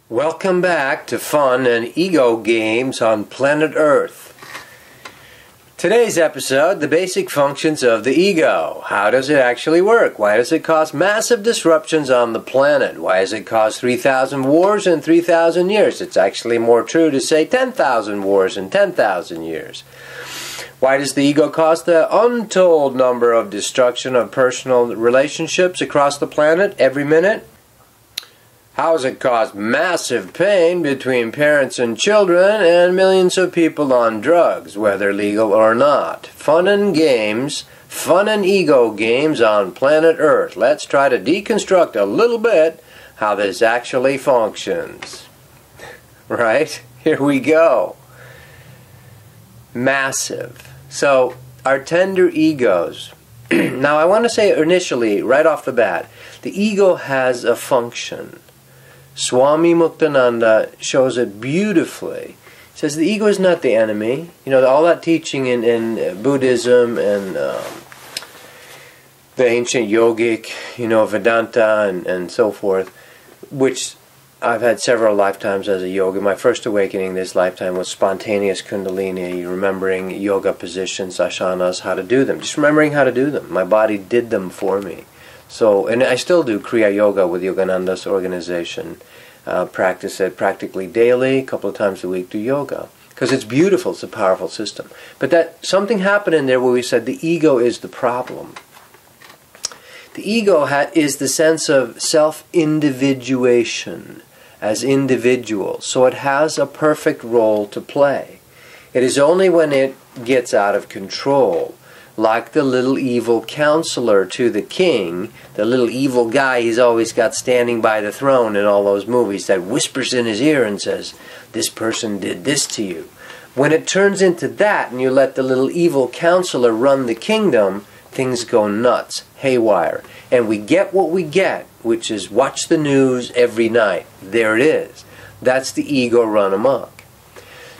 Welcome back to Fun and Ego Games on Planet Earth. Today's episode, the basic functions of the ego. How does it actually work? Why does it cause massive disruptions on the planet? Why does it cause 3,000 wars in 3,000 years? It's actually more true to say 10,000 wars in 10,000 years. Why does the ego cause the untold number of destruction of personal relationships across the planet every minute? How has it caused massive pain between parents and children and millions of people on drugs, whether legal or not? Fun and games, fun and ego games on planet Earth. Let's try to deconstruct a little bit how this actually functions. Right? Here we go. Massive. So, our tender egos. Now, I want to say initially, right off the bat, the ego has a function. Swami Muktananda shows it beautifully. He says the ego is not the enemy. You know, all that teaching in Buddhism and the ancient yogic, Vedanta and so forth, which I've had several lifetimes as a yogi. My first awakening this lifetime was spontaneous kundalini, remembering yoga positions, asanas, how to do them. Just remembering how to do them. My body did them for me. So, and I still do Kriya Yoga with Yogananda's organization. Practice it practically daily, a couple of times a week, do yoga. Because it's beautiful, it's a powerful system. But that something happened in there where we said the ego is the problem. The ego is the sense of self-individuation as individuals. So it has a perfect role to play. It is only when it gets out of control, like the little evil counselor to the king, the little evil guy he's always got standing by the throne in all those movies that whispers in his ear and says, this person did this to you. When it turns into that and you let the little evil counselor run the kingdom, things go nuts, haywire. And we get what we get, which is watch the news every night. There it is. That's the ego run amok.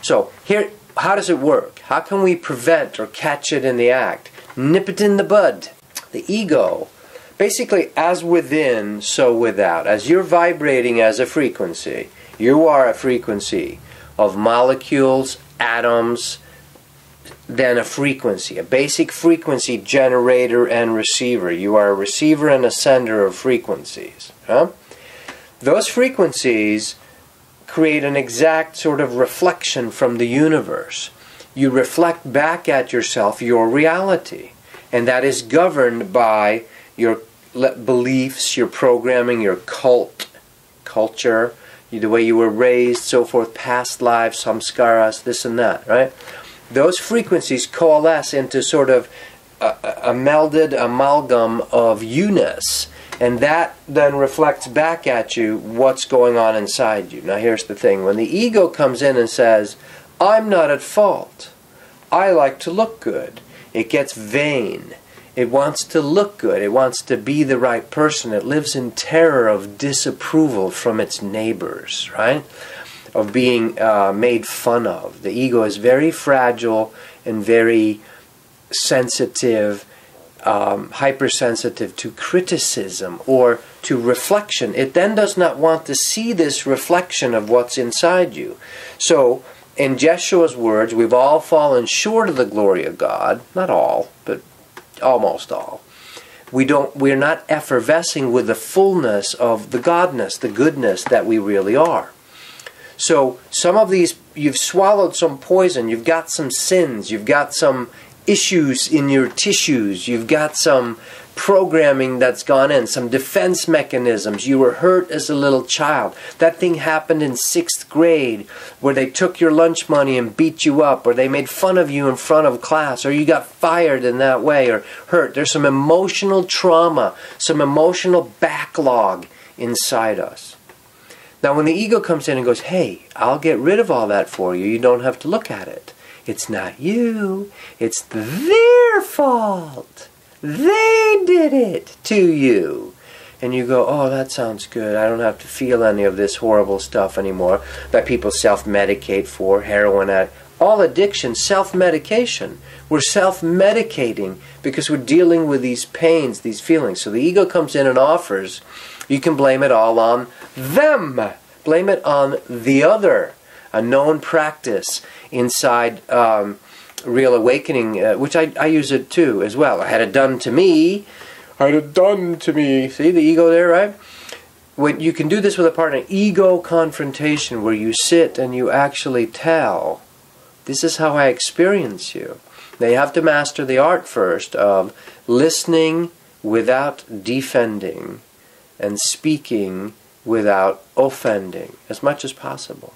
So here, how does it work? How can we prevent or catch it in the act? Nip it in the bud. The ego, basically as within, so without. As you're vibrating as a frequency, you are a frequency of molecules, atoms, then a frequency, a basic frequency generator and receiver. You are a receiver and a sender of frequencies. Those frequencies create an exact sort of reflection from the universe. You reflect back at yourself your reality, and that is governed by your beliefs, your programming, your culture, the way you were raised, so forth, past lives, samskaras, this and that, right? Those frequencies coalesce into sort of a melded amalgam of you-ness. And that then reflects back at you what's going on inside you. Now here's the thing. When the ego comes in and says, I'm not at fault. I like to look good. It gets vain. It wants to look good. It wants to be the right person. It lives in terror of disapproval from its neighbors, right? Of being made fun of. The ego is very fragile and very sensitive, hypersensitive to criticism or to reflection. It then does not want to see this reflection of what's inside you. So, in Jeshua's words, we've all fallen short of the glory of God. Not all, but almost all. We're not effervescing with the fullness of the godness, the goodness that we really are. So, some of these, you've swallowed some poison, you've got some sins, you've got some issues in your tissues, you've got some programming that's gone in, some defense mechanisms. You were hurt as a little child. That thing happened in 6th grade where they took your lunch money and beat you up, or they made fun of you in front of class, or you got fired in that way, or hurt. There's some emotional trauma, some emotional backlog inside us. Now when the ego comes in and goes, hey, I'll get rid of all that for you, you don't have to look at it. It's not you. It's their fault. They did it to you. And you go, oh, that sounds good. I don't have to feel any of this horrible stuff anymore that people self-medicate for, heroin addict. All addiction, self-medication. We're self-medicating because we're dealing with these pains, these feelings. So the ego comes in and offers, you can blame it all on them. Blame it on the other, a known practice inside Real Awakening, which I use it too as well. I had it done to me. I had it done to me. See the ego there, right? When you can do this with a partner, ego confrontation, where you sit and you actually tell, this is how I experience you. Now you have to master the art first of listening without defending and speaking without offending as much as possible.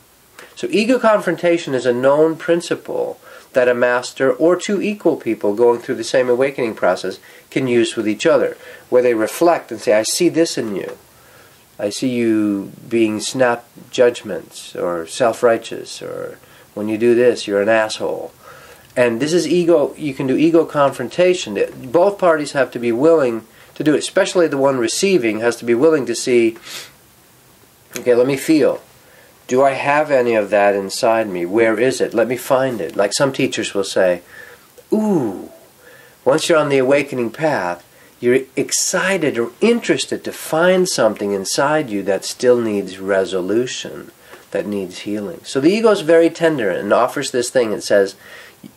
So ego confrontation is a known principle that a master or two equal people going through the same awakening process can use with each other, where they reflect and say, I see this in you. I see you being snap judgments or self-righteous, or when you do this, you're an asshole. And this is ego. You can do ego confrontation. Both parties have to be willing to do it, especially the one receiving has to be willing to see, okay, let me feel. Do I have any of that inside me? Where is it? Let me find it. Like some teachers will say, ooh, once you're on the awakening path, you're excited or interested to find something inside you that still needs resolution, that needs healing. So the ego is very tender and offers this thing. It says,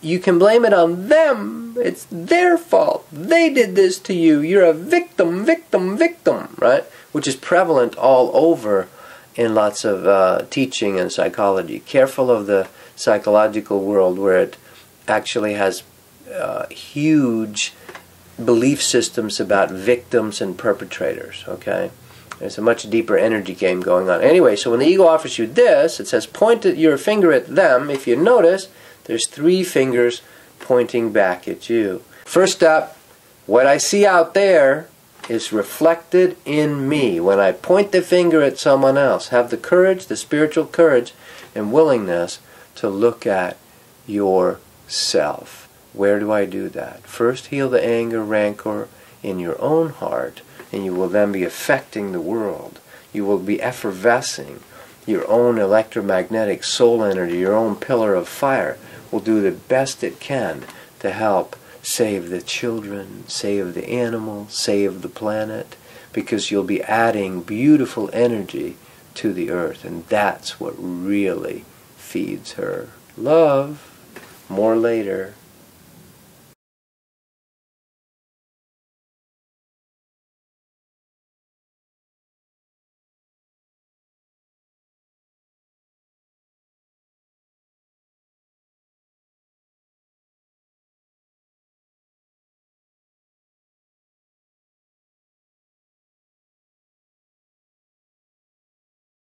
you can blame it on them. It's their fault. They did this to you. You're a victim, victim, victim, right? Which is prevalent all over in lots of teaching and psychology. Careful of the psychological world where it actually has huge belief systems about victims and perpetrators, okay? There's a much deeper energy game going on. Anyway, so when the ego offers you this, it says point your finger at them. If you notice, there's 3 fingers pointing back at you. First up, what I see out there is reflected in me. When I point the finger at someone else, have the courage, the spiritual courage and willingness to look at yourself. Where do I do that? First, heal the anger, rancor in your own heart, and you will then be affecting the world. You will be effervescing. Your own electromagnetic soul energy, your own pillar of fire, will do the best it can to help save the children, save the animals, save the planet, because you'll be adding beautiful energy to the earth, and that's what really feeds her. Love. More later.